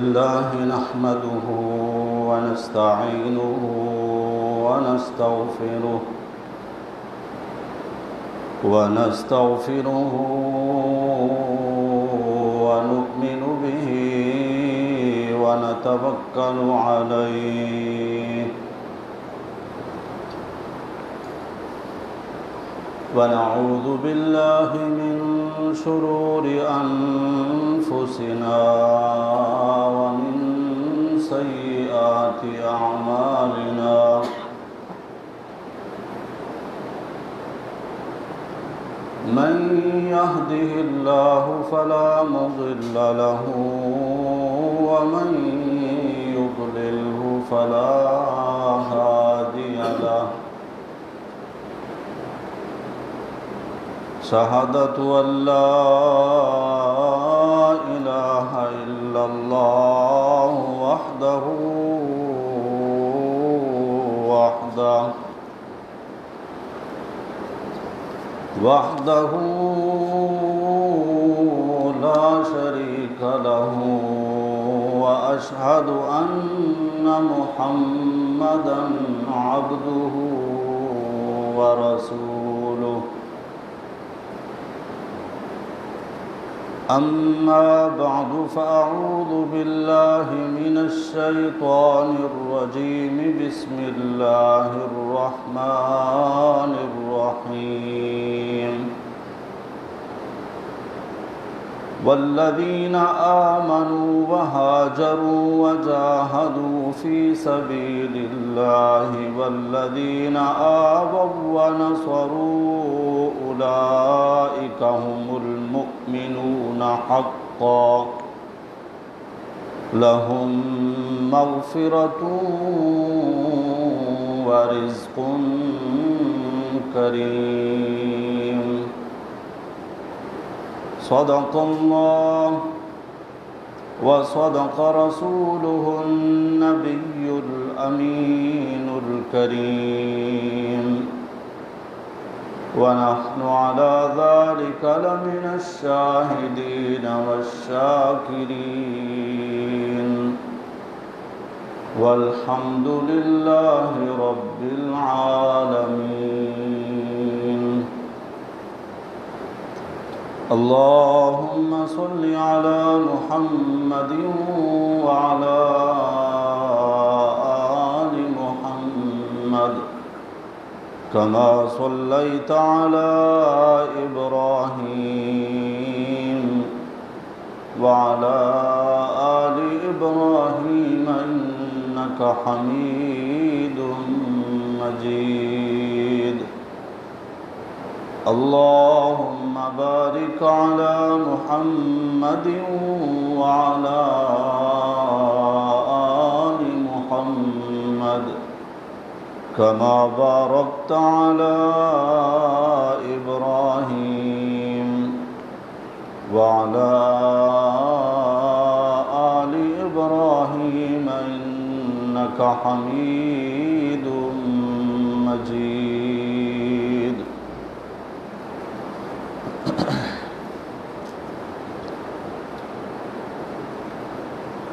الله نحمده ونستعينه ونستغفره ونؤمن به ونتوكل عليه ونعوذ بالله من شرور أنفسنا ومن سيئات أعمالنا من يهده الله فلا مضل له ومن يضلله فلا هادي له شهادة أن لا إله إلا الله وحده لا شريك له وأشهد أن محمدا عبده ورسوله أما بعد فأعوذ بالله من الشيطان الرجيم بسم الله الرحمن الرحيم والذين آمنوا وهاجروا وجاهدوا في سبيل الله والذين آووا ونصروا أولئك هم المؤمنون حقا لهم مغفرة ورزق كريم صدق الله وصدق رسوله النبي الأمين الكريم ونحن على ذلك لمن الشاهدين والشاكرين والحمد لله رب العالمين اللهم صل على محمد وعلى آل محمد كما صليت على إبراهيم وعلى آل إبراهيم إنك حميد مجيد اللهم بارك على محمد وعلى آل محمد كما باركت على إبراهيم وعلى آل إبراهيم إنك حميد مجيد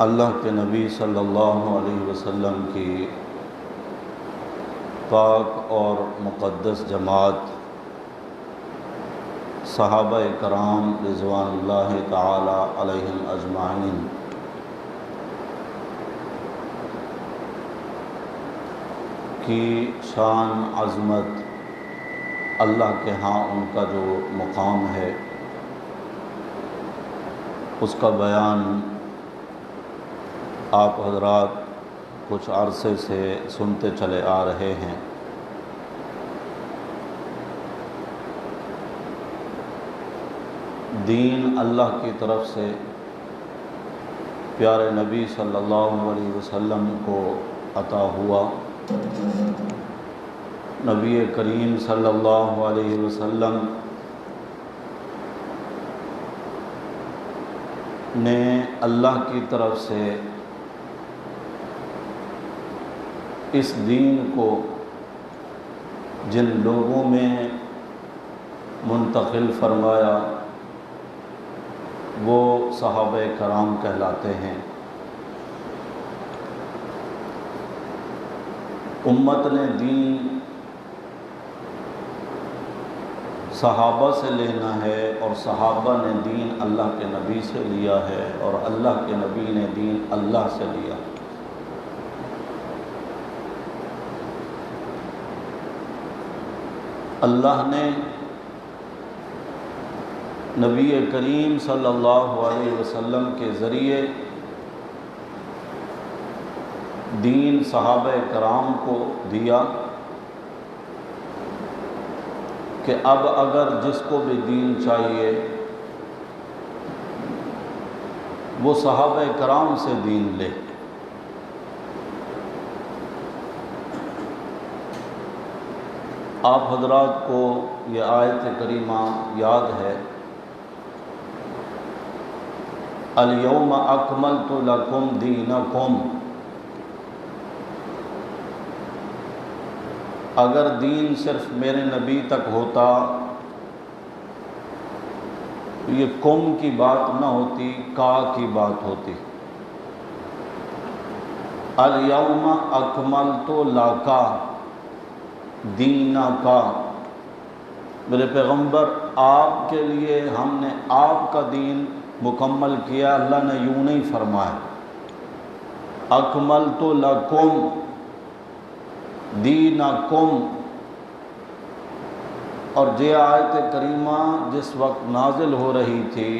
اللہ کے نبی صلی اللہ علیہ وسلم کی پاک اور مقدس جماعت صحابہ کرام رضوان اللہ تعالی علیہم اجمعین کی شان عظمت اللہ کے ہاں ان کا جو مقام ہے اس کا بیان آپ حضرات کچھ عرصے سے سنتے چلے آ رہے ہیں۔ دین اللہ کی طرف سے پیارے نبی صلی اللہ علیہ وسلم کو عطا ہوا۔ نبی کریم صلی اللہ علیہ وسلم نے اللہ کی طرف سے اس دین کو جن لوگوں میں منتقل فرمایا وہ صحابہ کرام کہلاتے ہیں۔ امت نے دین صحابہ سے لینا ہے اور صحابہ نے دین اللہ کے نبی سے لیا ہے اور اللہ کے نبی نے دین اللہ سے لیا۔ اللہ نے نبی کریم صلی اللہ علیہ وسلم کے ذریعے دین صحابہ کرام کو دیا کہ اب اگر جس کو بھی دین چاہیے وہ صحابہ کرام سے دین لے۔ آپ حضرات کو یہ آیت کریمہ یاد ہے، الیوم اکملت لکم دینکم۔ اگر دین صرف میرے نبی تک ہوتا یہ کم کی بات نہ ہوتی، کا کی بات ہوتی۔ الیوم اکملت لک دینک، میرے پیغمبر آپ کے لیے ہم نے آپ کا دین مکمل کیا۔ اللہ نے یوں نہیں فرمایا اکملت لکم دینکم۔ اور یہ آیت کریمہ جس وقت نازل ہو رہی تھی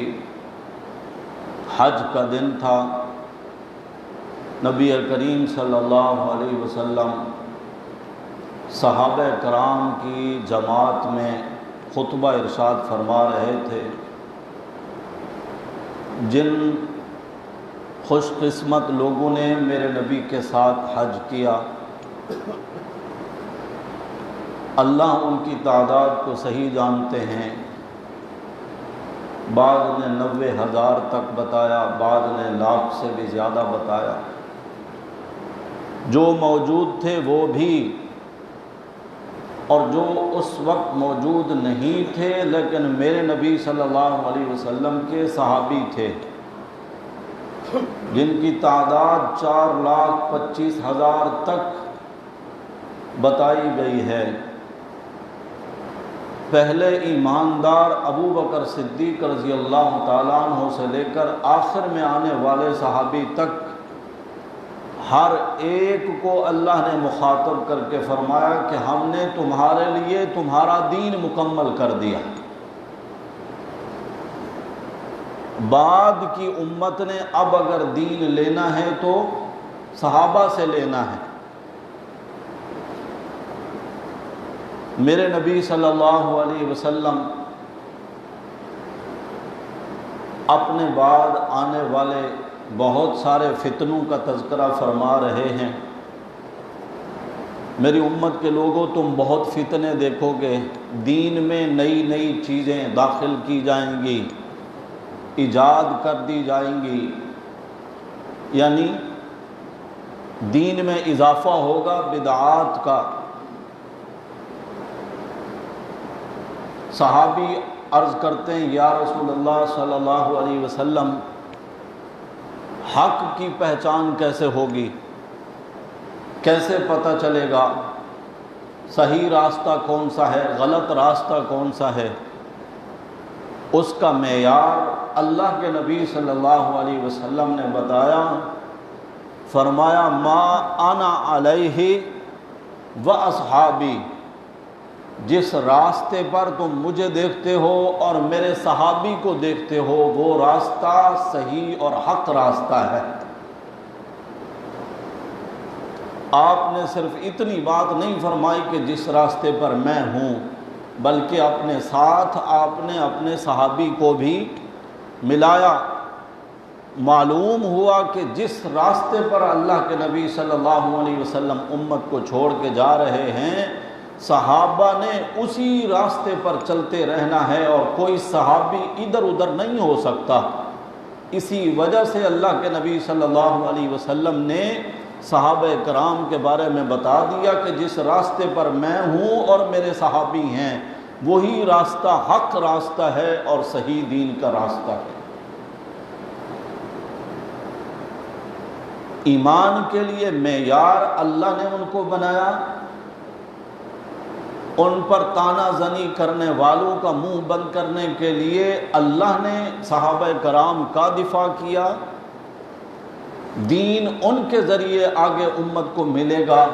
حج کا دن تھا، نبی کریم صلی اللہ علیہ وسلم صحابہ کرام کی جماعت میں خطبہ ارشاد فرما رہے تھے۔ جن خوش قسمت لوگوں نے میرے نبی کے ساتھ حج کیا، اللہ ان کی تعداد کو صحیح جانتے ہیں، بعض نے 90,000 تک بتایا، بعض نے لاکھ سے بھی زیادہ بتایا۔ جو موجود تھے وہ بھی، اور جو اس وقت موجود نہیں تھے لیکن میرے نبی صلی اللہ علیہ وسلم کے صحابی تھے، جن کی تعداد 4,25,000 تک بتائی گئی ہے۔ پہلے ایماندار ابو بکر صدیق رضی اللہ تعالیٰ عنہ سے لے کر آخر میں آنے والے صحابی تک ہر ایک کو اللہ نے مخاطب کر کے فرمایا کہ ہم نے تمہارے لیے تمہارا دین مکمل کر دیا۔ بعد کی امت نے اب اگر دین لینا ہے تو صحابہ سے لینا ہے۔ میرے نبی صلی اللہ علیہ وسلم اپنے بعد آنے والے بہت سارے فتنوں کا تذکرہ فرما رہے ہیں۔ میری امت کے لوگوں تم بہت فتنے دیکھو گے، دین میں نئی نئی چیزیں داخل کی جائیں گی، ایجاد کر دی جائیں گی، یعنی دین میں اضافہ ہوگا بدعات کا۔ صحابی عرض کرتے ہیں یا رسول اللہ صلی اللہ علیہ وسلم حق کی پہچان کیسے ہوگی، کیسے پتہ چلے گا صحیح راستہ کون سا ہے، غلط راستہ کون سا ہے؟ اس کا معیار اللہ کے نبی صلی اللہ علیہ وسلم نے بتایا، فرمایا ما انا علیہ و اصحابی، جس راستے پر تم مجھے دیکھتے ہو اور میرے صحابی کو دیکھتے ہو وہ راستہ صحیح اور حق راستہ ہے۔ آپ نے صرف اتنی بات نہیں فرمائی کہ جس راستے پر میں ہوں، بلکہ اپنے ساتھ آپ نے اپنے صحابی کو بھی ملایا۔ معلوم ہوا کہ جس راستے پر اللہ کے نبی صلی اللہ علیہ وسلم امت کو چھوڑ کے جا رہے ہیں، صحابہ نے اسی راستے پر چلتے رہنا ہے اور کوئی صحابی ادھر ادھر نہیں ہو سکتا۔ اسی وجہ سے اللہ کے نبی صلی اللہ علیہ وسلم نے صحابہ کرام کے بارے میں بتا دیا کہ جس راستے پر میں ہوں اور میرے صحابی ہیں وہی راستہ حق راستہ ہے اور صحیح دین کا راستہ ہے۔ ایمان کے لیے معیار اللہ نے ان کو بنایا، ان پر تانا زنی کرنے والوں کا منہ بند کرنے کے لیے اللہ نے صحابہ کرام کا دفاع کیا۔ دین ان کے ذریعے آگے امت کو ملے گا۔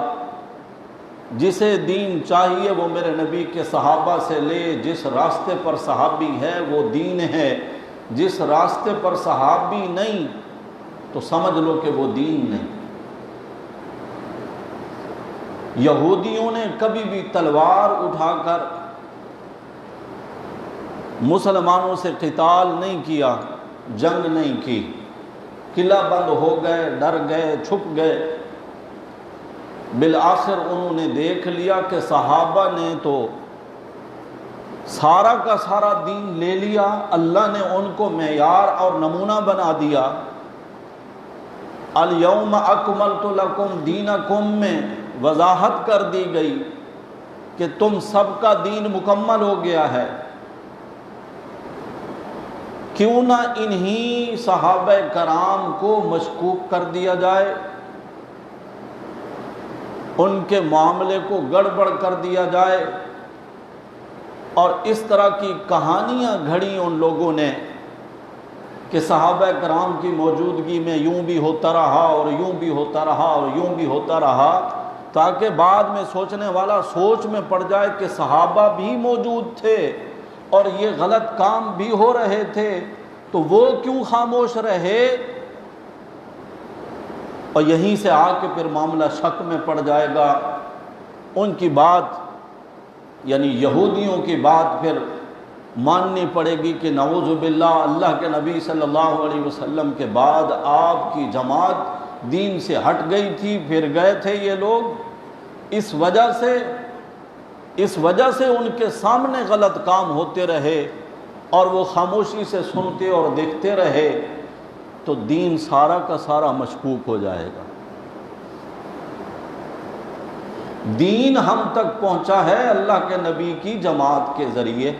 جسے دین چاہیے وہ میرے نبی کے صحابہ سے لے، جس راستے پر صحابی ہے وہ دین ہے، جس راستے پر صحابی نہیں تو سمجھ لو کہ وہ دین نہیں۔ یہودیوں نے کبھی بھی تلوار اٹھا کر مسلمانوں سے قتال نہیں کیا، جنگ نہیں کی، قلعہ بند ہو گئے، ڈر گئے، چھپ گئے۔ بالآخر انہوں نے دیکھ لیا کہ صحابہ نے تو سارا کا سارا دین لے لیا، اللہ نے ان کو معیار اور نمونہ بنا دیا۔ الیوم اکملت لکم دینکم میں وضاحت کر دی گئی کہ تم سب کا دین مکمل ہو گیا ہے۔ کیوں نہ انہی صحابہ کرام کو مشکوک کر دیا جائے، ان کے معاملے کو گڑبڑ کر دیا جائے، اور اس طرح کی کہانیاں گھڑی ان لوگوں نے کہ صحابہ کرام کی موجودگی میں یوں بھی ہوتا رہا اور یوں بھی ہوتا رہا اور یوں بھی ہوتا رہا، تاکہ بعد میں سوچنے والا سوچ میں پڑ جائے کہ صحابہ بھی موجود تھے اور یہ غلط کام بھی ہو رہے تھے، تو وہ کیوں خاموش رہے؟ اور یہیں سے آ کے پھر معاملہ شک میں پڑ جائے گا۔ ان کی بات یعنی یہودیوں کی بات پھر ماننی پڑے گی کہ نعوذ باللہ اللہ کے نبی صلی اللہ علیہ وسلم کے بعد آپ کی جماعت دین سے ہٹ گئی تھی، پھر گئے تھے یہ لوگ۔ اس وجہ سے ان کے سامنے غلط کام ہوتے رہے اور وہ خاموشی سے سنتے اور دیکھتے رہے، تو دین سارا کا سارا مشکوک ہو جائے گا۔ دین ہم تک پہنچا ہے اللہ کے نبی کی جماعت کے ذریعے۔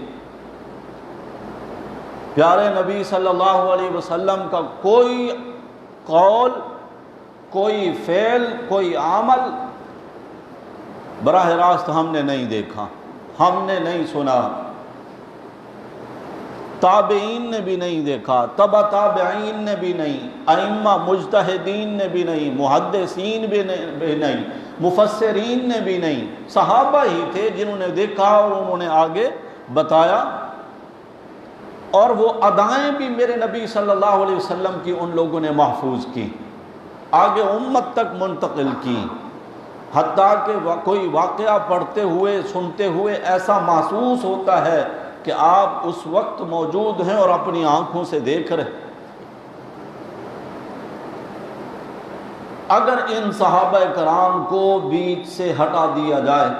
پیارے نبی صلی اللہ علیہ وسلم کا کوئی قول، کوئی فعل، کوئی عمل براہ راست ہم نے نہیں دیکھا، ہم نے نہیں سنا، تابعین نے بھی نہیں دیکھا، تبع تابعین نے بھی نہیں، ائمہ مجتہدین نے بھی نہیں، محدثین بھی نہیں، مفسرین نے بھی نہیں، صحابہ ہی تھے جنہوں نے دیکھا اور انہوں نے آگے بتایا، اور وہ ادائیں بھی میرے نبی صلی اللہ علیہ وسلم کی ان لوگوں نے محفوظ کی، آگے امت تک منتقل کی، حتیٰ کہ کوئی واقعہ پڑھتے ہوئے سنتے ہوئے ایسا محسوس ہوتا ہے کہ آپ اس وقت موجود ہیں اور اپنی آنکھوں سے دیکھ رہے۔ اگر ان صحابہ کرام کو بیچ سے ہٹا دیا جائے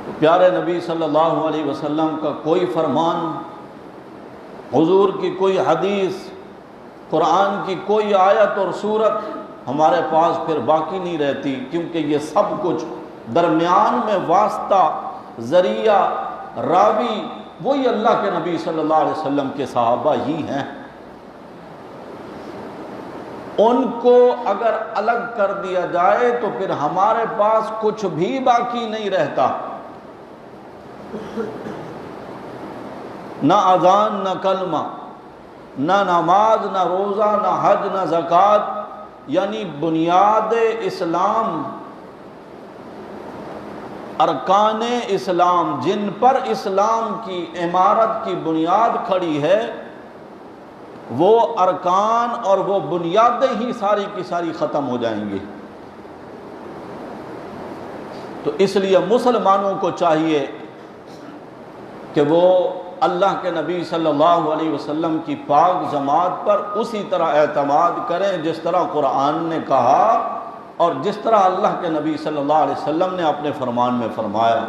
تو پیارے نبی صلی اللہ علیہ وسلم کا کوئی فرمان، حضور کی کوئی حدیث، قرآن کی کوئی آیت اور سورت ہمارے پاس پھر باقی نہیں رہتی، کیونکہ یہ سب کچھ درمیان میں واسطہ، ذریعہ، راوی وہی اللہ کے نبی صلی اللہ علیہ وسلم کے صحابہ ہی ہیں۔ ان کو اگر الگ کر دیا جائے تو پھر ہمارے پاس کچھ بھی باقی نہیں رہتا، نہ اذان، نہ کلمہ، نہ نماز، نہ روزہ، نہ حج، نہ زکوٰۃ، یعنی بنیاد اسلام، ارکان اسلام جن پر اسلام کی عمارت کی بنیاد کھڑی ہے، وہ ارکان اور وہ بنیادیں ہی ساری کی ساری ختم ہو جائیں گی۔ تو اس لیے مسلمانوں کو چاہیے کہ وہ اللہ کے نبی صلی اللہ علیہ وسلم کی پاک جماعت پر اسی طرح اعتماد کریں جس طرح قرآن نے کہا اور جس طرح اللہ کے نبی صلی اللہ علیہ وسلم نے اپنے فرمان میں فرمایا۔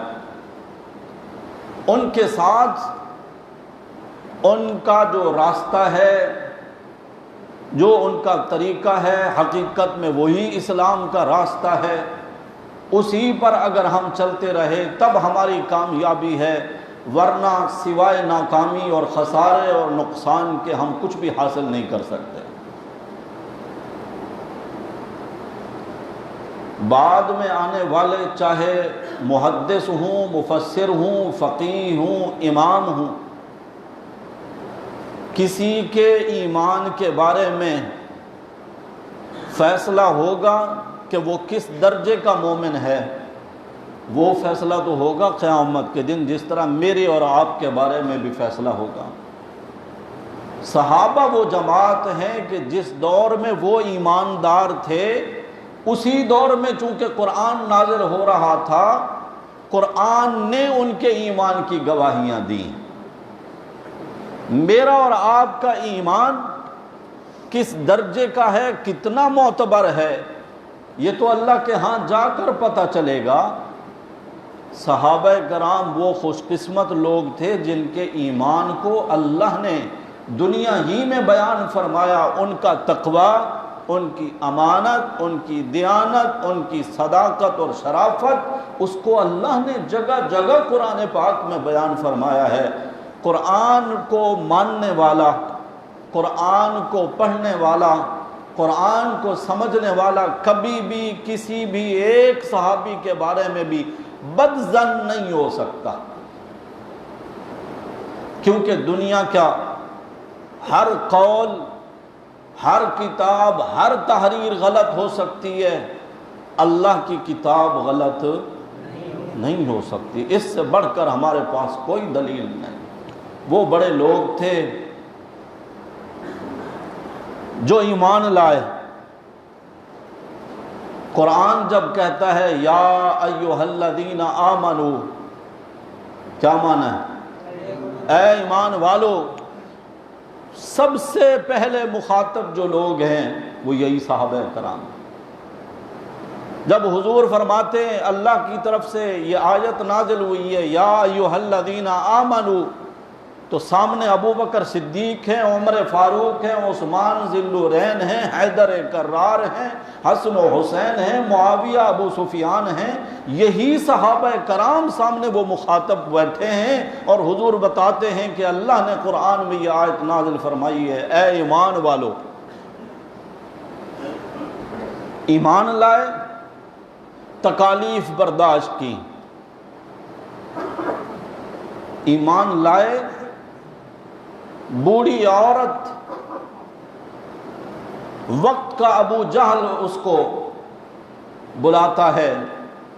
ان کے ساتھ ان کا جو راستہ ہے، جو ان کا طریقہ ہے، حقیقت میں وہی اسلام کا راستہ ہے، اسی پر اگر ہم چلتے رہے تب ہماری کامیابی ہے، ورنہ سوائے ناکامی اور خسارے اور نقصان کے ہم کچھ بھی حاصل نہیں کر سکتے۔ بعد میں آنے والے چاہے محدث ہوں، مفسر ہوں، فقیہ ہوں، امام ہوں، کسی کے ایمان کے بارے میں فیصلہ ہوگا کہ وہ کس درجے کا مومن ہے، وہ فیصلہ تو ہوگا قیامت کے دن، جس طرح میرے اور آپ کے بارے میں بھی فیصلہ ہوگا۔ صحابہ وہ جماعت ہیں کہ جس دور میں وہ ایماندار تھے، اسی دور میں چونکہ قرآن نازل ہو رہا تھا، قرآن نے ان کے ایمان کی گواہیاں دیں۔ میرا اور آپ کا ایمان کس درجے کا ہے، کتنا معتبر ہے، یہ تو اللہ کے ہاں جا کر پتہ چلے گا۔ صحابہ کرام وہ خوش قسمت لوگ تھے جن کے ایمان کو اللہ نے دنیا ہی میں بیان فرمایا، ان کا تقوی، ان کی امانت، ان کی دیانت، ان کی صداقت اور شرافت، اس کو اللہ نے جگہ جگہ قرآن پاک میں بیان فرمایا ہے۔ قرآن کو ماننے والا، قرآن کو پڑھنے والا، قرآن کو سمجھنے والا کبھی بھی کسی بھی ایک صحابی کے بارے میں بھی بد ظن نہیں ہو سکتا، کیونکہ دنیا کیا ہر قول، ہر کتاب، ہر تحریر غلط ہو سکتی ہے، اللہ کی کتاب غلط نہیں ہو سکتی۔ اس سے بڑھ کر ہمارے پاس کوئی دلیل نہیں۔ وہ بڑے لوگ تھے جو ایمان لائے۔ قرآن جب کہتا ہے یا ایھا الذین آمنو، کیا معنی ہے؟ اے ایمان والو، سب سے پہلے مخاطب جو لوگ ہیں وہ یہی صحابہ کرام۔ جب حضور فرماتے ہیں اللہ کی طرف سے یہ آیت نازل ہوئی ہے یا ایھا الذین آمنو، تو سامنے ابو بکر صدیق ہیں، عمر فاروق ہیں، عثمان ذی النورین ہیں، حیدر کرار ہیں، حسن و حسین ہیں، معاویہ ابو سفیان ہیں۔ یہی صحابہ کرام سامنے وہ مخاطب بیٹھے ہیں، اور حضور بتاتے ہیں کہ اللہ نے قرآن میں یہ آیت نازل فرمائی ہے، اے ایمان والو۔ ایمان لائے، تکالیف برداشت کی، ایمان لائے۔ بوڑھی عورت، وقت کا ابو جہل اس کو بلاتا ہے،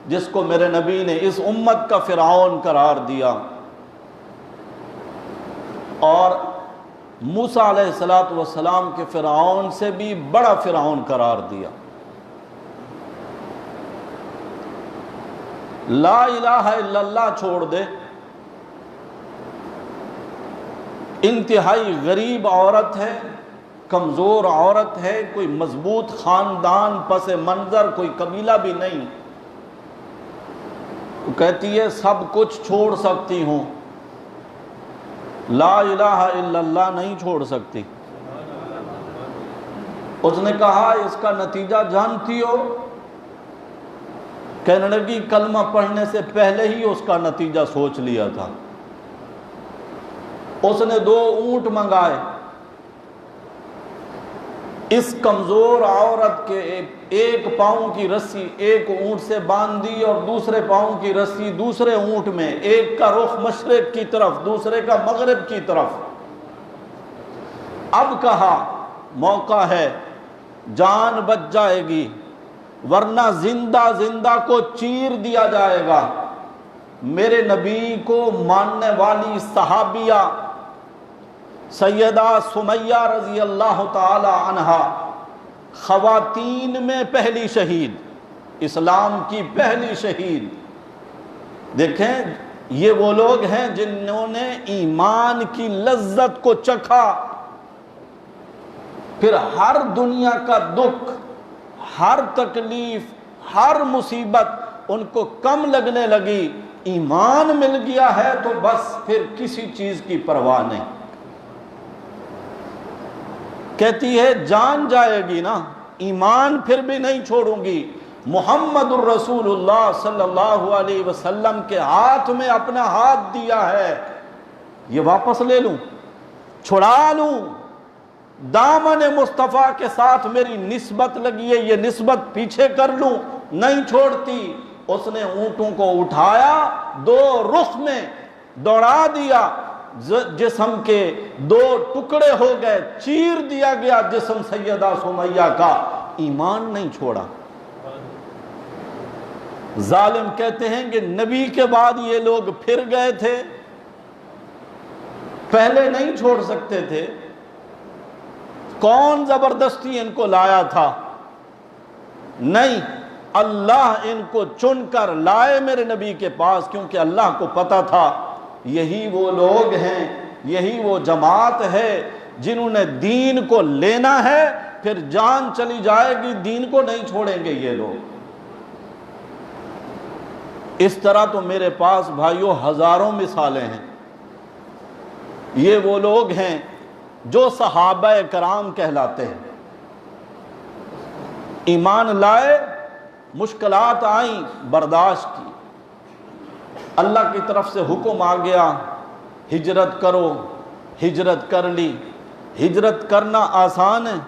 جس کو میرے نبی نے اس امت کا فرعون قرار دیا، اور موسیٰ علیہ السلام کے فرعون سے بھی بڑا فرعون قرار دیا۔ لا الہ الا اللہ چھوڑ دے، انتہائی غریب عورت ہے، کمزور عورت ہے، کوئی مضبوط خاندان پس منظر، کوئی قبیلہ بھی نہیں، وہ کہتی ہے سب کچھ چھوڑ سکتی ہوں، لا الہ الا اللہ نہیں چھوڑ سکتی۔ اس نے کہا اس کا نتیجہ جانتی ہو؟ کہنے لگی کلمہ پڑھنے سے پہلے ہی اس کا نتیجہ سوچ لیا تھا۔ اس نے 2 اونٹ منگائے، اس کمزور عورت کے ایک پاؤں کی رسی ایک اونٹ سے باندھ دی، اور دوسرے پاؤں کی رسی دوسرے اونٹ میں، ایک کا رخ مشرق کی طرف، دوسرے کا مغرب کی طرف۔ اب کہا موقع ہے، جان بچ جائے گی، ورنہ زندہ زندہ کو چیر دیا جائے گا۔ میرے نبی کو ماننے والی صحابیہ سیدہ سمیہ رضی اللہ تعالی عنہا، خواتین میں پہلی شہید، اسلام کی پہلی شہید۔ دیکھیں یہ وہ لوگ ہیں جنہوں نے ایمان کی لذت کو چکھا، پھر ہر دنیا کا دکھ، ہر تکلیف، ہر مصیبت ان کو کم لگنے لگی۔ ایمان مل گیا ہے تو بس پھر کسی چیز کی پرواہ نہیں۔ کہتی ہے جان جائے گی نا، ایمان پھر بھی نہیں چھوڑوں گی۔ محمد الرسول اللہ صلی اللہ علیہ وسلم کے ہاتھ میں اپنا ہاتھ دیا ہے، یہ واپس لے لوں، چھڑا لوں، دامن مصطفیٰ کے ساتھ میری نسبت لگی ہے، یہ نسبت پیچھے کر لوں، نہیں چھوڑتی۔ اس نے اونٹوں کو اٹھایا، دو رخ میں دوڑا دیا، جسم کے دو ٹکڑے ہو گئے، چیر دیا گیا جسم سیدہ سمیہ کا، ایمان نہیں چھوڑا۔ ظالم کہتے ہیں کہ نبی کے بعد یہ لوگ پھر گئے تھے، پہلے نہیں چھوڑ سکتے تھے؟ کون زبردستی ان کو لایا تھا؟ نہیں، اللہ ان کو چن کر لائے میرے نبی کے پاس، کیونکہ اللہ کو پتا تھا یہی وہ لوگ ہیں، یہی وہ جماعت ہے جنہوں نے دین کو لینا ہے، پھر جان چلی جائے گی دین کو نہیں چھوڑیں گے یہ لوگ۔ اس طرح تو میرے پاس بھائیوں ہزاروں مثالیں ہیں۔ یہ وہ لوگ ہیں جو صحابہ کرام کہلاتے ہیں، ایمان لائے، مشکلات آئیں، برداشت کی، اللہ کی طرف سے حکم آ گیا ہجرت کرو، ہجرت کر لی۔ ہجرت کرنا آسان ہے؟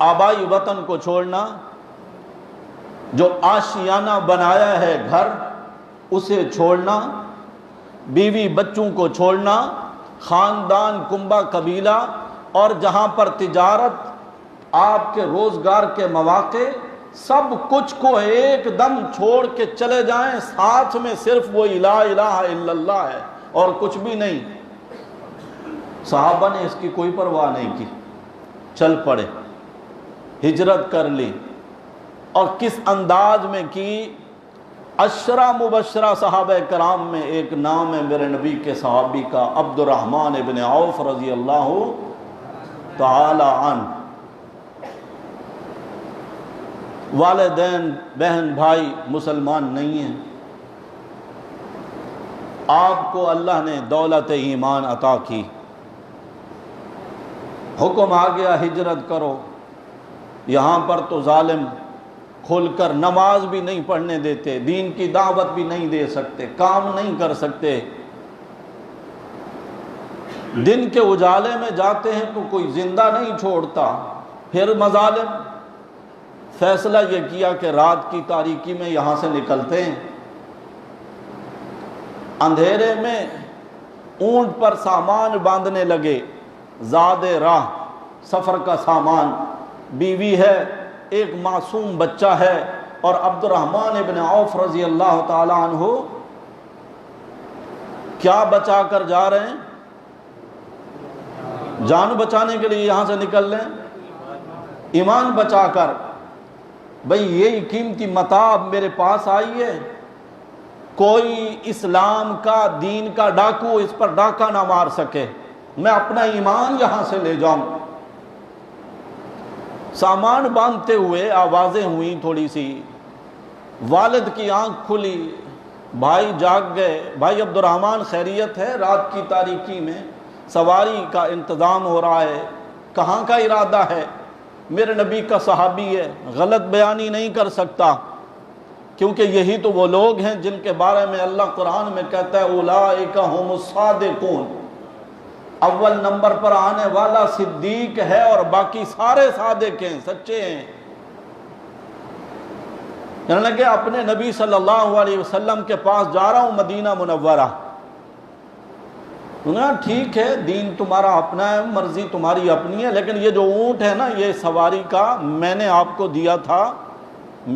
آبائی وطن کو چھوڑنا، جو آشیانہ بنایا ہے گھر اسے چھوڑنا، بیوی بچوں کو چھوڑنا، خاندان کنبہ قبیلہ، اور جہاں پر تجارت، آپ کے روزگار کے مواقع، سب کچھ کو ایک دم چھوڑ کے چلے جائیں، ساتھ میں صرف وہ لا الہ الا اللہ ہے اور کچھ بھی نہیں۔ صحابہ نے اس کی کوئی پرواہ نہیں کی، چل پڑے، ہجرت کر لی۔ اور کس انداز میں کی؟ عشرہ مبشرہ صحابہ کرام میں ایک نام ہے میرے نبی کے صحابی کا، عبد الرحمن ابن عوف رضی اللہ تعالی عنہ۔ والدین، بہن بھائی مسلمان نہیں ہیں، آپ کو اللہ نے دولت ایمان عطا کی، حکم آ گیا ہجرت کرو۔ یہاں پر تو ظالم کھل کر نماز بھی نہیں پڑھنے دیتے، دین کی دعوت بھی نہیں دے سکتے، کام نہیں کر سکتے۔ دن کے اجالے میں جاتے ہیں تو کوئی زندہ نہیں چھوڑتا، پھر مظالم۔ فیصلہ یہ کیا کہ رات کی تاریکی میں یہاں سے نکلتے ہیں۔ اندھیرے میں اونٹ پر سامان باندھنے لگے، زاد راہ، سفر کا سامان، بیوی ہے، ایک معصوم بچہ ہے، اور عبد الرحمن ابن عوف رضی اللہ تعالی عنہ کیا بچا کر جا رہے ہیں؟ جان بچانے کے لیے یہاں سے نکل لیں، ایمان بچا کر۔ بھئی یہی قیمتی متاع میرے پاس آئی ہے، کوئی اسلام کا، دین کا ڈاکو اس پر ڈاکہ نہ مار سکے، میں اپنا ایمان یہاں سے لے جاؤں۔ سامان باندھتے ہوئے آوازیں ہوئیں تھوڑی سی، والد کی آنکھ کھلی، بھائی جاگ گئے، بھائی عبد الرحمن خیریت ہے؟ رات کی تاریکی میں سواری کا انتظام ہو رہا ہے، کہاں کا ارادہ ہے؟ میرے نبی کا صحابی ہے، غلط بیانی نہیں کر سکتا، کیونکہ یہی تو وہ لوگ ہیں جن کے بارے میں اللہ قرآن میں کہتا ہے اولئک هم الصادقون، اول نمبر پر آنے والا صدیق ہے اور باقی سارے صادق ہیں، سچے ہیں۔ کہنے لگے اپنے نبی صلی اللہ علیہ وسلم کے پاس جا رہا ہوں مدینہ منورہ۔ انہوں نے کہا ٹھیک ہے، دین تمہارا اپنا ہے، مرضی تمہاری اپنی ہے، لیکن یہ جو اونٹ ہے نا، یہ سواری کا میں نے آپ کو دیا تھا،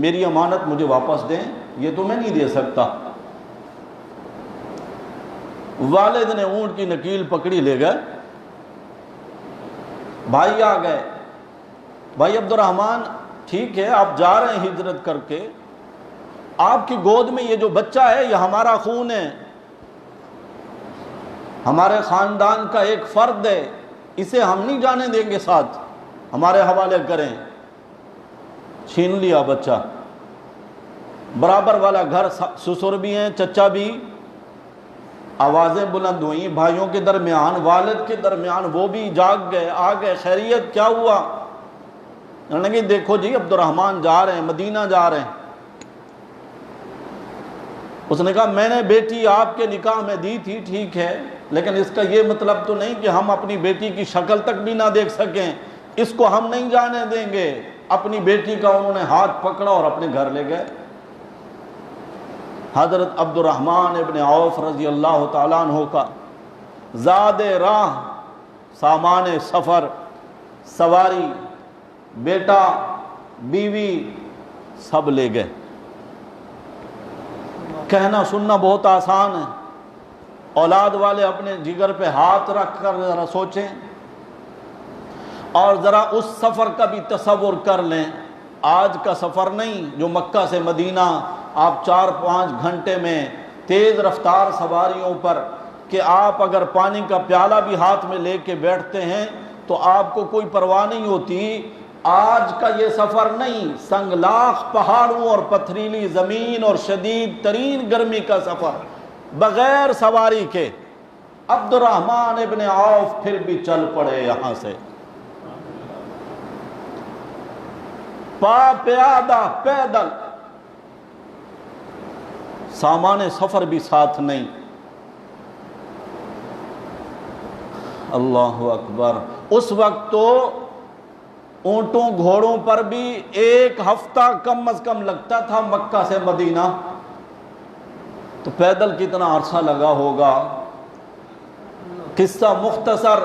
میری امانت مجھے واپس دیں، یہ تو میں نہیں دے سکتا۔ والد نے اونٹ کی نکیل پکڑی، لے گئے، بھائی آ گئے، بھائی عبد الرحمن ٹھیک ہے آپ جا رہے ہیں ہجرت کر کے، آپ کی گود میں یہ جو بچہ ہے یہ ہمارا خون ہے، ہمارے خاندان کا ایک فرد ہے، اسے ہم نہیں جانے دیں گے، ساتھ ہمارے حوالے کریں۔ چھین لیا بچہ، برابر والا گھر، سسر بھی ہیں، چچا بھی، آوازیں بلند ہوئیں بھائیوں کے درمیان، والد کے درمیان، وہ بھی جاگ گئے، آ گئے، خیریت کیا ہوا؟ انہوں نے کہا دیکھو جی عبد الرحمن جا رہے ہیں، مدینہ جا رہے ہیں۔ اس نے کہا میں نے بیٹی آپ کے نکاح میں دی تھی، ٹھیک ہے، لیکن اس کا یہ مطلب تو نہیں کہ ہم اپنی بیٹی کی شکل تک بھی نہ دیکھ سکیں، اس کو ہم نہیں جانے دیں گے، اپنی بیٹی کا انہوں نے ہاتھ پکڑا اور اپنے گھر لے گئے۔ حضرت عبد الرحمن ابن عوف رضی اللہ تعالیٰ عنہ کا زاد راہ، سامان سفر، سواری، بیٹا، بیوی سب لے گئے۔ کہنا سننا بہت آسان ہے، اولاد والے اپنے جگر پہ ہاتھ رکھ کر ذرا سوچیں اور ذرا اس سفر کا بھی تصور کر لیں۔ آج کا سفر نہیں جو مکہ سے مدینہ آپ 4-5 گھنٹے میں تیز رفتار سواریوں پر، کہ آپ اگر پانی کا پیالہ بھی ہاتھ میں لے کے بیٹھتے ہیں تو آپ کو کوئی پرواہ نہیں ہوتی۔ آج کا یہ سفر نہیں، سنگلاخ پہاڑوں اور پتھریلی زمین اور شدید ترین گرمی کا سفر بغیر سواری کے۔ عبد الرحمن ابن عوف پھر بھی چل پڑے یہاں سے، پیادہ پیدل، سامان سفر بھی ساتھ نہیں۔ اللہ اکبر۔ اس وقت تو اونٹوں گھوڑوں پر بھی 1 ہفتہ کم از کم لگتا تھا مکہ سے مدینہ، تو پیدل کتنا عرصہ لگا ہوگا۔ قصہ مختصر،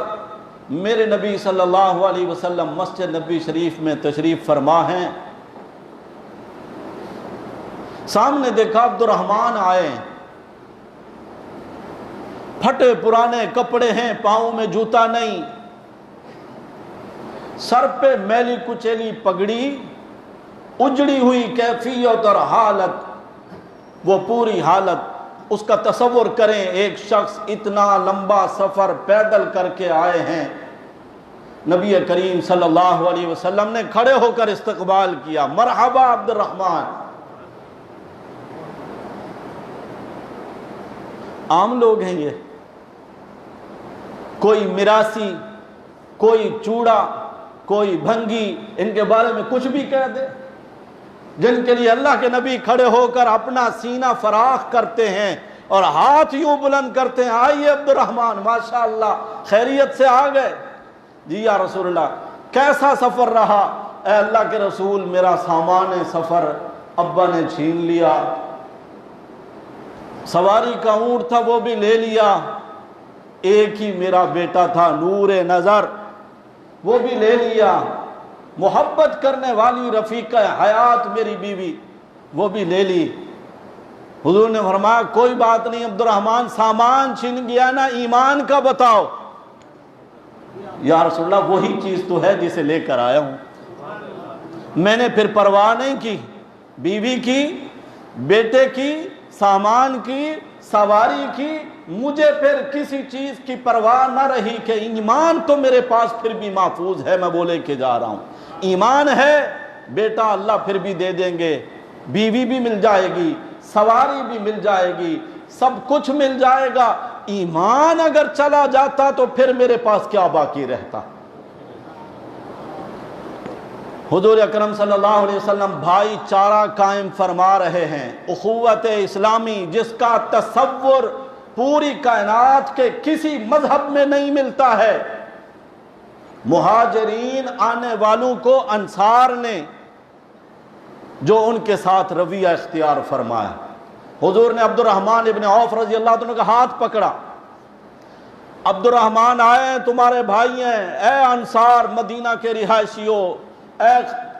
میرے نبی صلی اللہ علیہ وسلم مسجد نبی شریف میں تشریف فرما ہیں، سامنے دیکھا عبد الرحمن آئے، پھٹے پرانے کپڑے ہیں، پاؤں میں جوتا نہیں، سر پہ میلی کچیلی پگڑی، اجڑی ہوئی کیفیت اور حالت، وہ پوری حالت۔ اس کا تصور کریں، ایک شخص اتنا لمبا سفر پیدل کر کے آئے ہیں، نبی کریم صلی اللہ علیہ وسلم نے کھڑے ہو کر استقبال کیا، مرحبا عبد الرحمن۔ عام لوگ ہیں یہ، کوئی میراثی، کوئی چوڑا، کوئی بھنگی، ان کے بارے میں کچھ بھی کہہ دے، جن کے لیے اللہ کے نبی کھڑے ہو کر اپنا سینہ فراخ کرتے ہیں اور ہاتھ یوں بلند کرتے ہیں، آئیے عبد الرحمن، ماشاءاللہ خیریت سے آ گئے؟ جی یا رسول اللہ، کیسا سفر رہا؟ اے اللہ کے رسول، میرا سامان سفر ابا نے چھین لیا، سواری کا اونٹ تھا وہ بھی لے لیا، ایک ہی میرا بیٹا تھا نور نظر، وہ بھی لے لیا، محبت کرنے والی رفیقہ حیات میری بیوی وہ بھی لے لی۔ حضور نے فرمایا کوئی بات نہیں عبد الرحمن، سامان چھن گیا نا، ایمان کا بتاؤ۔ یا رسول اللہ وہی چیز تو ہے جسے لے کر آیا ہوں۔ میں نے پھر پرواہ نہیں کی، بیوی کی، بیٹے کی، سامان کی، سواری کی، مجھے پھر کسی چیز کی پرواہ نہ رہی کہ ایمان تو میرے پاس پھر بھی محفوظ ہے، میں وہ لے کے جا رہا ہوں۔ ایمان ہے، بیٹا اللہ پھر بھی دے دیں گے، بیوی بھی مل جائے گی، سواری بھی مل جائے گی، سب کچھ مل جائے گا۔ ایمان اگر چلا جاتا تو پھر میرے پاس کیا باقی رہتا؟ حضور اکرم صلی اللہ علیہ وسلم بھائی چارہ قائم فرما رہے ہیں، اخوت اسلامی جس کا تصور پوری کائنات کے کسی مذہب میں نہیں ملتا ہے۔ مہاجرین آنے والوں کو انصار نے جو ان کے ساتھ رویہ اختیار فرمایا، حضور نے عبد الرحمن ابن عوف رضی اللہ عنہ کا ہاتھ پکڑا، عبد الرحمن آئے تمہارے بھائی ہیں، اے انصار مدینہ کے رہائشیوں، اے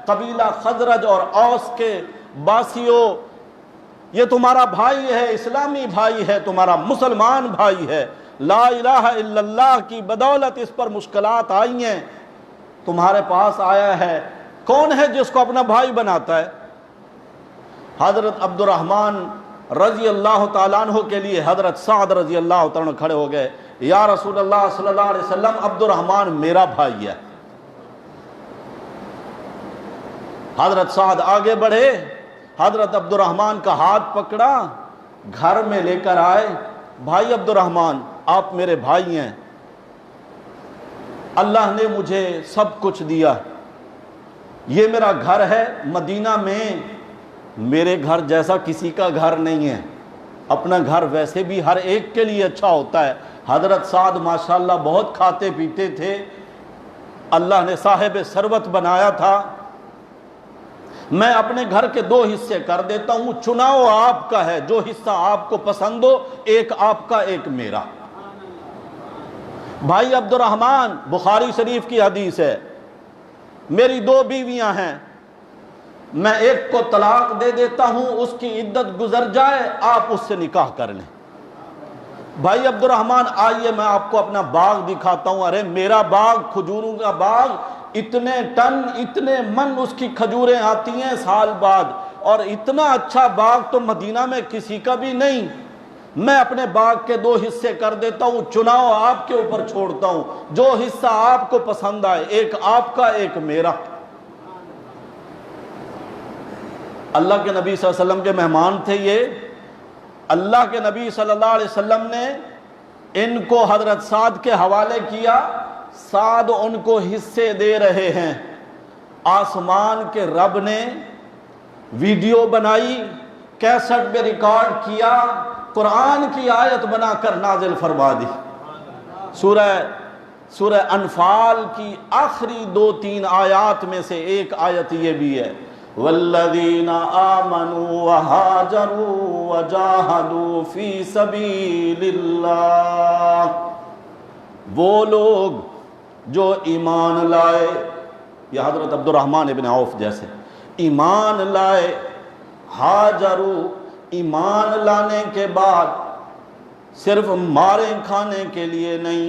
قبیلہ خزرج اور اوس کے باسیوں، یہ تمہارا بھائی ہے، اسلامی بھائی ہے، تمہارا مسلمان بھائی ہے، لا الہ الا اللہ کی بدولت اس پر مشکلات آئی ہیں، تمہارے پاس آیا ہے، کون ہے جس کو اپنا بھائی بناتا ہے؟ حضرت عبد الرحمن رضی اللہ تعالیٰ عنہ کے لیے حضرت سعد رضی اللہ تعالیٰ عنہ کھڑے ہو گئے، یا رسول اللہ صلی اللہ علیہ وسلم عبد الرحمن میرا بھائی ہے۔ حضرت سعد آگے بڑھے، حضرت عبد الرحمن کا ہاتھ پکڑا، گھر میں لے کر آئے، بھائی عبد الرحمن آپ میرے بھائی ہیں، اللہ نے مجھے سب کچھ دیا، یہ میرا گھر ہے مدینہ میں، میرے گھر جیسا کسی کا گھر نہیں ہے، اپنا گھر ویسے بھی ہر ایک کے لیے اچھا ہوتا ہے۔ حضرت سعد ماشاءاللہ بہت کھاتے پیتے تھے، اللہ نے صاحب ثروت بنایا تھا، میں اپنے گھر کے 2 حصے کر دیتا ہوں، چناؤ آپ کا ہے، جو حصہ آپ کو پسند ہو، ایک آپ کا ایک میرا۔ بھائی عبد الرحمن، بخاری شریف کی حدیث ہے، میری 2 بیویاں ہیں، میں ایک کو طلاق دے دیتا ہوں، اس کی عدت گزر جائے، آپ اس سے نکاح کر لیں۔ بھائی عبد الرحمن آئیے میں آپ کو اپنا باغ دکھاتا ہوں۔ ارے میرا باغ، کھجوروں کا باغ، اتنے ٹن اتنے من اس کی کھجوریں آتی ہیں سال بعد، اور اتنا اچھا باغ تو مدینہ میں کسی کا بھی نہیں۔ میں اپنے باغ کے 2 حصے کر دیتا ہوں، چناؤ آپ کے اوپر چھوڑتا ہوں، جو حصہ آپ کو پسند آئے، ایک آپ کا ایک میرا۔ اللہ کے نبی صلی اللہ علیہ وسلم کے مہمان تھے یہ۔ اللہ کے نبی صلی اللہ علیہ وسلم نے ان کو حضرت سعد کے حوالے کیا، سعد ان کو حصے دے رہے ہیں۔ آسمان کے رب نے ویڈیو بنائی، کیسٹ میں ریکارڈ کیا، قرآن کی آیت بنا کر نازل فرما دی۔ سورہ انفال کی آخری 2-3 آیات میں سے ایک آیت یہ بھی ہے، والذین آمنوا وہاجروا وجاہدوا فی سبیل اللہ، وہ لوگ جو ایمان لائے، یہ حضرت عبد الرحمن ابن عوف جیسے ایمان لائے، ہاجروا، ایمان لانے کے بعد صرف مارے کھانے کے لیے نہیں،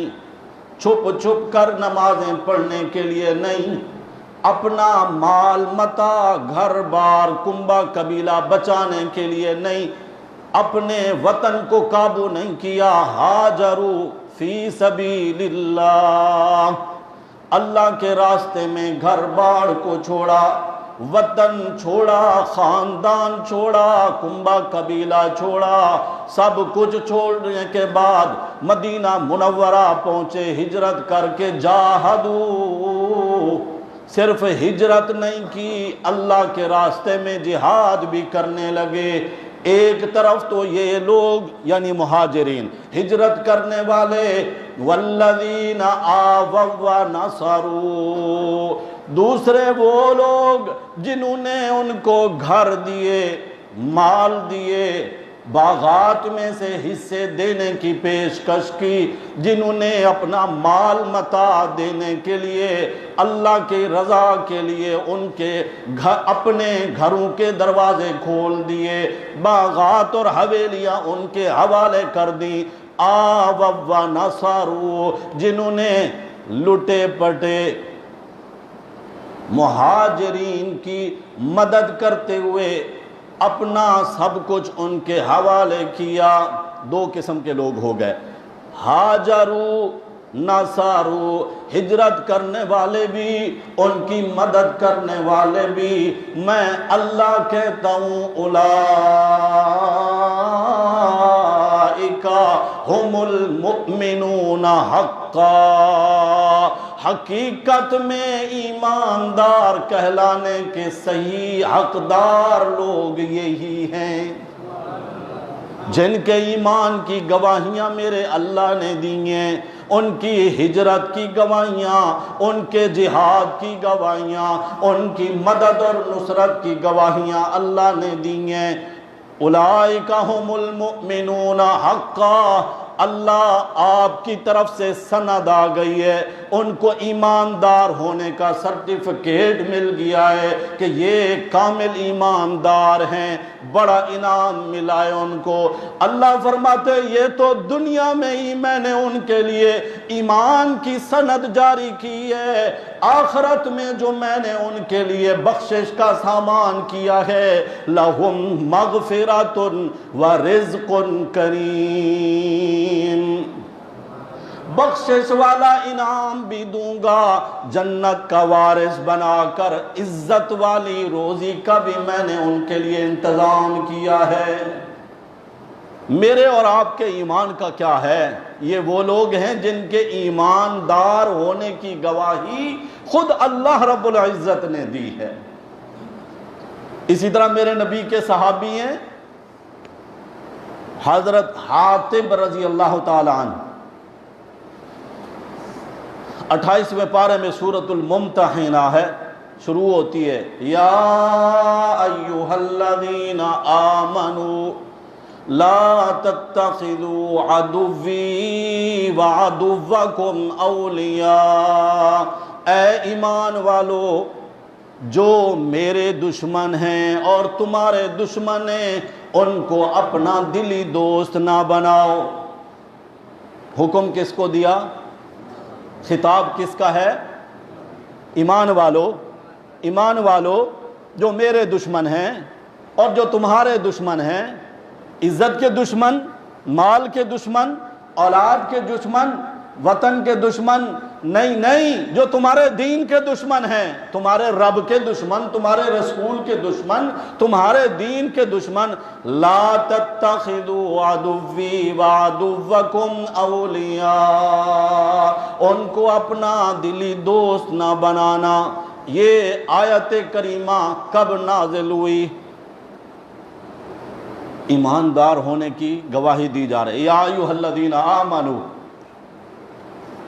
چھپ چھپ کر نمازیں پڑھنے کے لیے نہیں، اپنا مال متاع، گھر بار، کنبہ قبیلہ بچانے کے لیے نہیں، اپنے وطن کو قابو نہیں کیا، ہاجروا فی سبیل اللہ، اللہ کے راستے میں گھر بار کو چھوڑا، وطن چھوڑا، خاندان چھوڑا، کنبہ قبیلہ چھوڑا، سب کچھ چھوڑنے کے بعد مدینہ منورہ پہنچے، ہجرت کر کے جاہدو، صرف ہجرت نہیں کی، اللہ کے راستے میں جہاد بھی کرنے لگے۔ ایک طرف تو یہ لوگ یعنی مہاجرین، ہجرت کرنے والے، والذین آووا ونصروا، دوسرے وہ لوگ جنہوں نے ان کو گھر دیے، مال دیے، باغات میں سے حصے دینے کی پیشکش کی، جنہوں نے اپنا مال متاع دینے کے لیے، اللہ کی رضا کے لیے ان کے اپنے گھروں کے دروازے کھول دیے، باغات اور حویلیاں ان کے حوالے کر دی، آووا ونصروا، جنہوں نے لٹے پٹے مہاجرین کی مدد کرتے ہوئے اپنا سب کچھ ان کے حوالے کیا۔ 2 قسم کے لوگ ہو گئے، ہاجروا نصروا، ہجرت کرنے والے بھی، ان کی مدد کرنے والے بھی۔ میں اللہ کہتا ہوں اولئک ہم المؤمنون حقا، حقیقت میں ایماندار کہلانے کے صحیح حقدار لوگ یہی ہیں، جن کے ایمان کی گواہیاں میرے اللہ نے دی ہیں، ان کی ہجرت کی گواہیاں، ان کے جہاد کی گواہیاں، ان کی مدد اور نصرت کی گواہیاں اللہ نے دی ہیں۔ اولئک ہم المؤمنون حقا، اللہ آپ کی طرف سے سند آ گئی ہے، ان کو ایماندار ہونے کا سرٹیفکیٹ مل گیا ہے کہ یہ کامل ایماندار ہیں، بڑا انعام ملا ہے ان کو۔ اللہ فرماتے یہ تو دنیا میں ہی میں نے ان کے لیے ایمان کی سند جاری کی ہے، آخرت میں جو میں نے ان کے لیے بخشش کا سامان کیا ہے، لہم مغفرۃ ورزق کریم، بخشش والا انعام بھی دوں گا، جنت کا وارث بنا کر عزت والی روزی کا بھی میں نے ان کے لیے انتظام کیا ہے۔ میرے اور آپ کے ایمان کا کیا ہے؟ یہ وہ لوگ ہیں جن کے ایماندار ہونے کی گواہی خود اللہ رب العزت نے دی ہے۔ اسی طرح میرے نبی کے صحابی ہیں حضرت حاتب رضی اللہ تعالی عنہ، 28ویں پارے میں سورۃ الممتحنہ ہے، شروع ہوتی ہے یا ایھا الذین آمنوا لا تتخذوا عدوی وعدوکم اولیاء، اے ایمان والو جو میرے دشمن ہیں اور تمہارے دشمن ہیں ان کو اپنا دلی دوست نہ بناؤ۔ حکم کس کو دیا؟ خطاب کس کا ہے؟ ایمان والو، ایمان والو جو میرے دشمن ہیں اور جو تمہارے دشمن ہیں، عزت کے دشمن، مال کے دشمن، اولاد کے دشمن، وطن کے دشمن نہیں، جو تمہارے دین کے دشمن ہیں، تمہارے رب کے دشمن، تمہارے رسول کے دشمن، تمہارے دین کے دشمن، لا تتخذوا عدوی وعدوکم اولیاء، ان کو اپنا دلی دوست نہ بنانا۔ یہ آیت کریمہ کب نازل ہوئی؟ ایماندار ہونے کی گواہی دی جا رہی ہے۔ یا ایھا الذین آمنوا،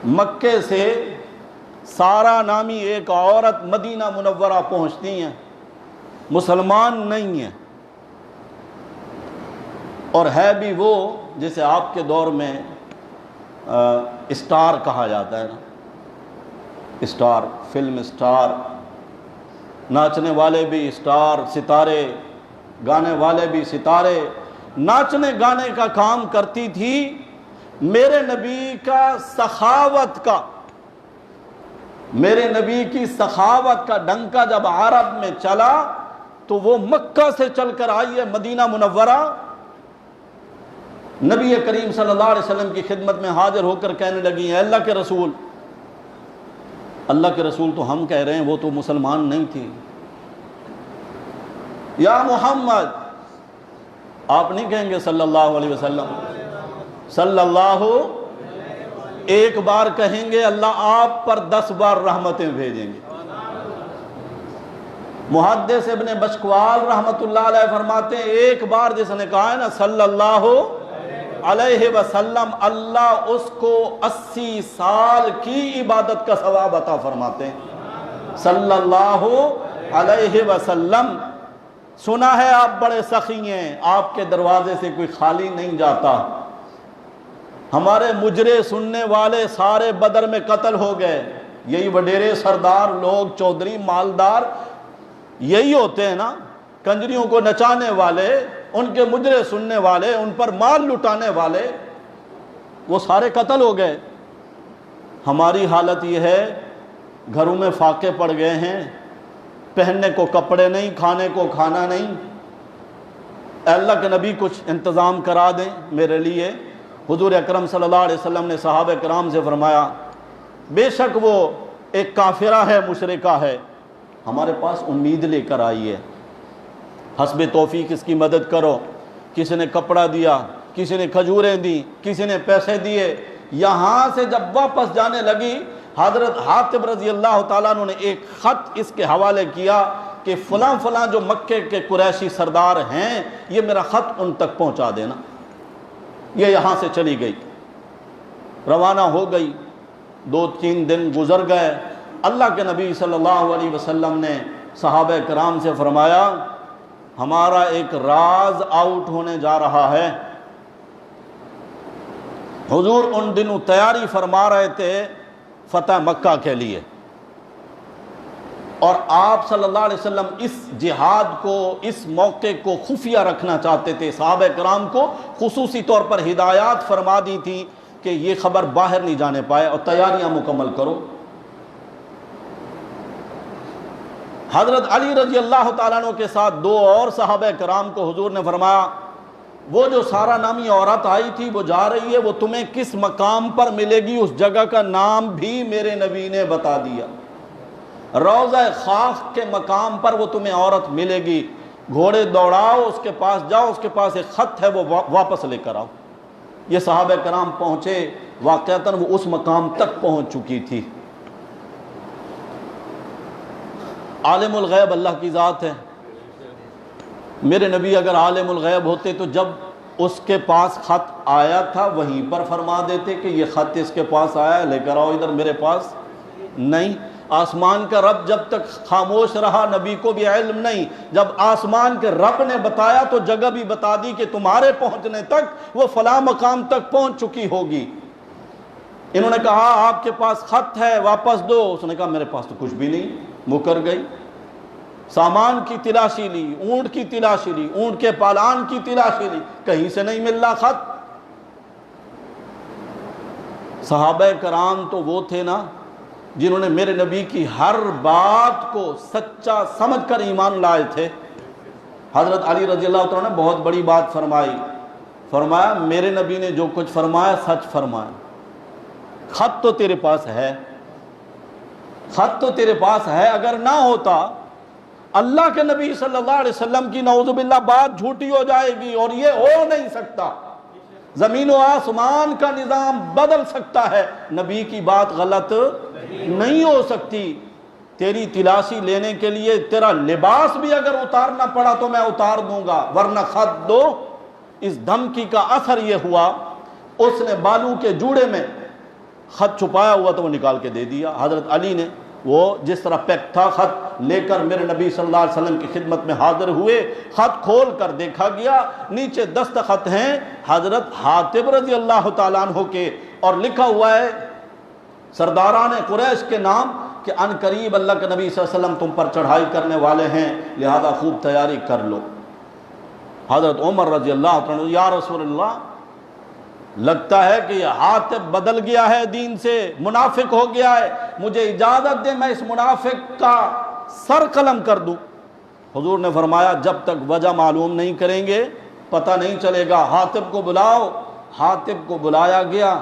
مکے سے سارا نامی ایک عورت مدینہ منورہ پہنچتی ہیں، مسلمان نہیں ہیں، اور ہے بھی وہ جسے آپ کے دور میں اسٹار کہا جاتا ہے نا، اسٹار، فلم اسٹار، ناچنے والے بھی اسٹار، ستارے، گانے والے بھی ستارے، ناچنے گانے کا کام کرتی تھی۔ میرے نبی کا سخاوت کا، میرے نبی کی سخاوت کا ڈنکا جب عرب میں چلا تو وہ مکہ سے چل کر آئی ہے مدینہ منورہ، نبی کریم صلی اللہ علیہ وسلم کی خدمت میں حاضر ہو کر کہنے لگی ہیں اللہ کے رسول، اللہ کے رسول تو ہم کہہ رہے ہیں، وہ تو مسلمان نہیں تھی، یا محمد، آپ نہیں کہیں گے صلی اللہ علیہ وسلم، صلی اللہ، ایک بار کہیں گے اللہ آپ پر 10 بار رحمتیں بھیجیں گے۔ محدث ابن بشکوال رحمت اللہ علیہ فرماتے ہیں ایک بار جس نے کہا ہے نا صلی اللہ علیہ وسلم، اللہ اس کو 80 سال کی عبادت کا ثواب عطا فرماتے ہیں، صلی اللہ علیہ وسلم۔ سنا ہے آپ بڑے سخی ہیں، آپ کے دروازے سے کوئی خالی نہیں جاتا، ہمارے مجرے سننے والے سارے بدر میں قتل ہو گئے، یہی وڈیرے سردار لوگ، چودھری مالدار یہی ہوتے ہیں نا، کنجریوں کو نچانے والے، ان کے مجرے سننے والے، ان پر مال لٹانے والے، وہ سارے قتل ہو گئے۔ ہماری حالت یہ ہے گھروں میں فاقے پڑ گئے ہیں، پہننے کو کپڑے نہیں، کھانے کو کھانا نہیں۔ اے اللہ کے نبی کچھ انتظام کرا دیں میرے لیے۔ حضور اکرم صلی اللہ علیہ وسلم نے صحابہ کرام سے فرمایا بے شک وہ ایک کافرہ ہے، مشرکہ ہے، ہمارے پاس امید لے کر آئی ہے، حسب توفیق اس کی مدد کرو۔ کسی نے کپڑا دیا، کسی نے کھجوریں دی، کسی نے پیسے دیے۔ یہاں سے جب واپس جانے لگی، حضرت حاتب رضی اللہ تعالیٰ عنہ نے ایک خط اس کے حوالے کیا کہ فلاں فلاں جو مکے کے قریشی سردار ہیں، یہ میرا خط ان تک پہنچا دینا۔ یہ یہاں سے چلی گئی، روانہ ہو گئی، 2-3 دن گزر گئے۔ اللہ کے نبی صلی اللہ علیہ وسلم نے صحابہ کرام سے فرمایا ہمارا ایک راز آؤٹ ہونے جا رہا ہے۔ حضور ان دنوں تیاری فرما رہے تھے فتح مکہ کے لیے، اور آپ صلی اللہ علیہ وسلم اس جہاد کو، اس موقع کو خفیہ رکھنا چاہتے تھے۔ صحابہ کرام کو خصوصی طور پر ہدایات فرما دی تھی کہ یہ خبر باہر نہیں جانے پائے اور تیاریاں مکمل کرو۔ حضرت علی رضی اللہ تعالیٰ عنہ کے ساتھ 2 اور صحابہ کرام کو حضور نے فرمایا وہ جو سارا نامی عورت آئی تھی وہ جا رہی ہے، وہ تمہیں کس مقام پر ملے گی اس جگہ کا نام بھی میرے نبی نے بتا دیا، روضہ خاک کے مقام پر وہ تمہیں عورت ملے گی، گھوڑے دوڑاؤ، اس کے پاس جاؤ، اس کے پاس ایک خط ہے وہ واپس لے کر آؤ۔ یہ صحابہ کرام پہنچے، واقعتاً وہ اس مقام تک پہنچ چکی تھی۔ عالم الغیب اللہ کی ذات ہے، میرے نبی اگر عالم الغیب ہوتے تو جب اس کے پاس خط آیا تھا وہیں پر فرما دیتے کہ یہ خط اس کے پاس آیا ہے، لے کر آؤ ادھر میرے پاس۔ نہیں، آسمان کا رب جب تک خاموش رہا نبی کو بھی علم نہیں، جب آسمان کے رب نے بتایا تو جگہ بھی بتا دی کہ تمہارے پہنچنے تک وہ فلاں مقام تک پہنچ چکی ہوگی۔ انہوں نے کہا آپ کے پاس خط ہے واپس دو، اس نے کہا میرے پاس تو کچھ بھی نہیں، مکر گئی۔ سامان کی تلاشی لی، اونٹ کی تلاشی لی، اونٹ کے پالان کی تلاشی لی، کہیں سے نہیں مل رہا خط۔ صحابہ کرام تو وہ تھے نا جنہوں نے میرے نبی کی ہر بات کو سچا سمجھ کر ایمان لائے تھے۔ حضرت علی رضی اللہ عنہ نے بہت بڑی بات فرمائی، فرمایا میرے نبی نے جو کچھ فرمایا سچ فرمایا۔ خط تو تیرے پاس ہے، خط تو تیرے پاس ہے، اگر نہ ہوتا اللہ کے نبی صلی اللہ علیہ وسلم کی نعوذ باللہ بات جھوٹی ہو جائے گی، اور یہ ہو نہیں سکتا۔ زمین و آسمان کا نظام بدل سکتا ہے، نبی کی بات غلط نہیں ہو سکتی۔ تیری تلاشی لینے کے لیے تیرا لباس بھی اگر اتارنا پڑا تو میں اتار دوں گا، ورنہ خط دو۔ اس دھمکی کا اثر یہ ہوا اس نے بالوں کے جوڑے میں خط چھپایا ہوا تو وہ نکال کے دے دیا۔ حضرت علی نے وہ جس طرح پیک تھا خط لے کر میرے نبی صلی اللہ علیہ وسلم کی خدمت میں حاضر ہوئے، خط کھول کر دیکھا گیا، نیچے دستخط ہیں حضرت حاتب رضی اللہ تعالیٰ عنہ کے، اور لکھا ہوا ہے سرداران قریش کے نام کہ ان قریب اللہ کے نبی صلی اللہ علیہ وسلم تم پر چڑھائی کرنے والے ہیں، لہذا خوب تیاری کر لو۔ حضرت عمر رضی اللہ عنہ، یا رسول اللہ لگتا ہے کہ یہ حاتب بدل گیا ہے، دین سے منافق ہو گیا ہے، مجھے اجازت دے میں اس منافق کا سر قلم کر دوں۔ حضور نے فرمایا جب تک وجہ معلوم نہیں کریں گے پتہ نہیں چلے گا، حاتب کو بلاؤ۔ حاتب کو بلایا گیا۔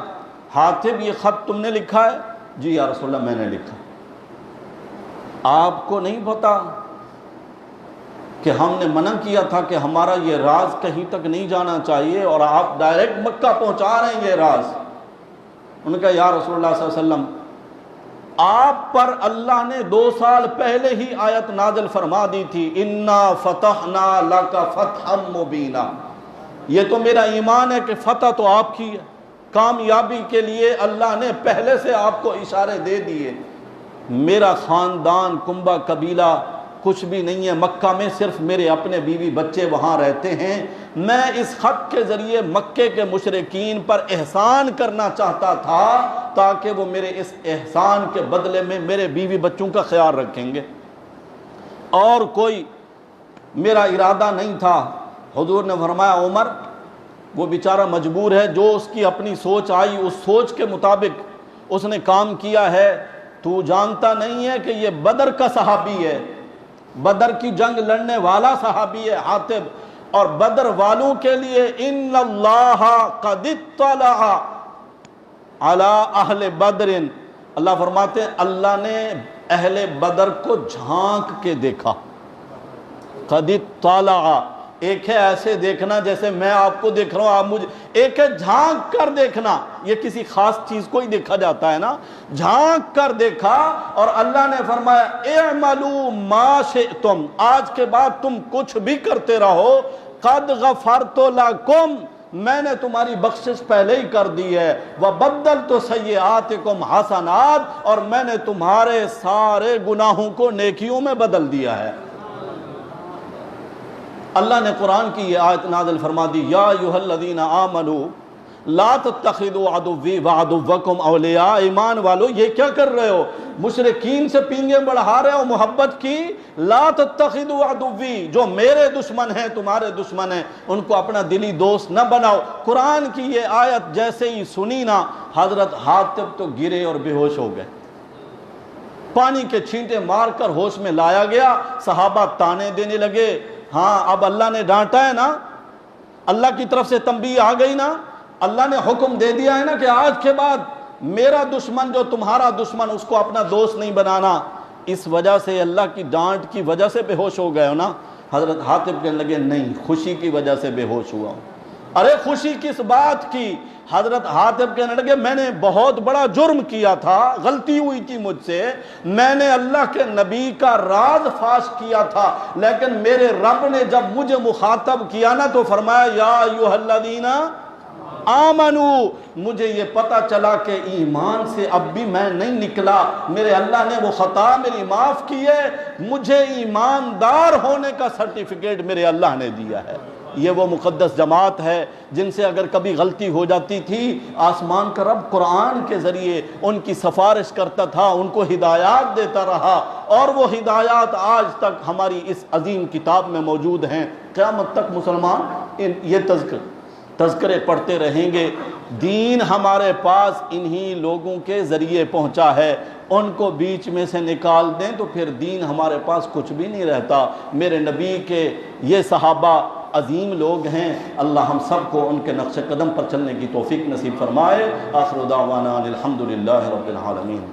حاتب یہ خط تم نے لکھا ہے؟ جی یا رسول اللہ میں نے لکھا۔ آپ کو نہیں پتا کہ ہم نے منع کیا تھا کہ ہمارا یہ راز کہیں تک نہیں جانا چاہیے، اور آپ ڈائریکٹ مکہ پہنچا رہے ہیں یہ راز۔ انہوں نے کہا یا رسول اللہ صلی اللہ علیہ وسلم آپ پر اللہ نے 2 سال پہلے ہی آیت نازل فرما دی تھی، انا فتحنا لک فتحا مبینا۔ یہ تو میرا ایمان ہے کہ فتح تو آپ کی ہے، کامیابی کے لیے اللہ نے پہلے سے آپ کو اشارے دے دیے۔ میرا خاندان کنبہ قبیلہ کچھ بھی نہیں ہے، مکہ میں صرف میرے اپنے بیوی بچے وہاں رہتے ہیں۔ میں اس خط کے ذریعے مکے کے مشرکین پر احسان کرنا چاہتا تھا تاکہ وہ میرے اس احسان کے بدلے میں میرے بیوی بچوں کا خیال رکھیں گے، اور کوئی میرا ارادہ نہیں تھا۔ حضور نے فرمایا عمر وہ بیچارہ مجبور ہے، جو اس کی اپنی سوچ آئی اس سوچ کے مطابق اس نے کام کیا ہے۔ تو جانتا نہیں ہے کہ یہ بدر کا صحابی ہے، بدر کی جنگ لڑنے والا صحابی ہے حاتب، اور بدر والوں کے لیے ان اللہ قد اطلع علی اہل بدر، اللہ فرماتے ہیں اللہ نے اہل بدر کو جھانک کے دیکھا۔ قد اطلع، ایک ہے ایسے دیکھنا جیسے میں آپ کو دیکھ رہا ہوں آپ مجھے، ایک ہے جھانک کر دیکھنا، یہ کسی خاص چیز کو ہی دیکھا جاتا ہے نا، جھانک کر دیکھا، اور اللہ نے فرمایا اعملوا ما شئتم، آج کے بعد تم کچھ بھی کرتے رہو، قد غفرت لکم، میں نے تمہاری بخشش پہلے ہی کر دی ہے، وبدلت سیئاتکم حسنات، اور میں نے تمہارے سارے گناہوں کو نیکیوں میں بدل دیا ہے۔ اللہ نے قرآن کی یہ آیت نازل فرما دی، یا ایھا الذین آمنوا لا تتخذوا عدوی وعدوکم اولیاء، ایمان والو یہ کیا کر رہے ہو؟ مشرکین سے پینگیں بڑھا رہے ہو محبت کی۔ لا تتخذوا عدوی، جو میرے دشمن ہیں تمہارے دشمن ہیں، ان کو اپنا دلی دوست نہ بناؤ۔ قرآن کی یہ آیت جیسے ہی سنی نا، حضرت حاتب تو گرے اور بے ہوش ہو گئے، پانی کے چھینٹے مار کر ہوش میں لایا گیا۔ صحابہ تانے دینے لگے، ہاں اب اللہ نے ڈانٹا ہے نا، اللہ کی طرف سے تنبیہ آ گئی نا، اللہ نے حکم دے دیا ہے نا کہ آج کے بعد میرا دشمن جو تمہارا دشمن اس کو اپنا دوست نہیں بنانا۔ اس وجہ سے اللہ کی ڈانٹ کی وجہ سے بے ہوش ہو گئے ہو نا۔ حضرت حاتب کہنے لگے نہیں، خوشی کی وجہ سے بے ہوش ہوا ہوں۔ ارے خوشی کس بات کی؟ حضرت حاتب کہنے لگے میں نے بہت بڑا جرم کیا تھا، غلطی ہوئی تھی مجھ سے، میں نے اللہ کے نبی کا راز فاش کیا تھا، لیکن میرے رب نے جب مجھے مخاطب کیا نا تو فرمایا یا ایھا الذین آمنو، مجھے یہ پتہ چلا کہ ایمان سے اب بھی میں نہیں نکلا، میرے اللہ نے وہ خطا میری معاف کی ہے، مجھے ایماندار ہونے کا سرٹیفکیٹ میرے اللہ نے دیا ہے۔ یہ وہ مقدس جماعت ہے جن سے اگر کبھی غلطی ہو جاتی تھی، آسمان کا رب قرآن کے ذریعے ان کی سفارش کرتا تھا، ان کو ہدایات دیتا رہا، اور وہ ہدایات آج تک ہماری اس عظیم کتاب میں موجود ہیں۔ قیامت تک مسلمان یہ تذکرے پڑھتے رہیں گے۔ دین ہمارے پاس انہی لوگوں کے ذریعے پہنچا ہے، ان کو بیچ میں سے نکال دیں تو پھر دین ہمارے پاس کچھ بھی نہیں رہتا۔ میرے نبی کے یہ صحابہ عظیم لوگ ہیں، اللہ ہم سب کو ان کے نقش قدم پر چلنے کی توفیق نصیب فرمائے۔ آخر دعوانا الحمدللہ رب العالمین۔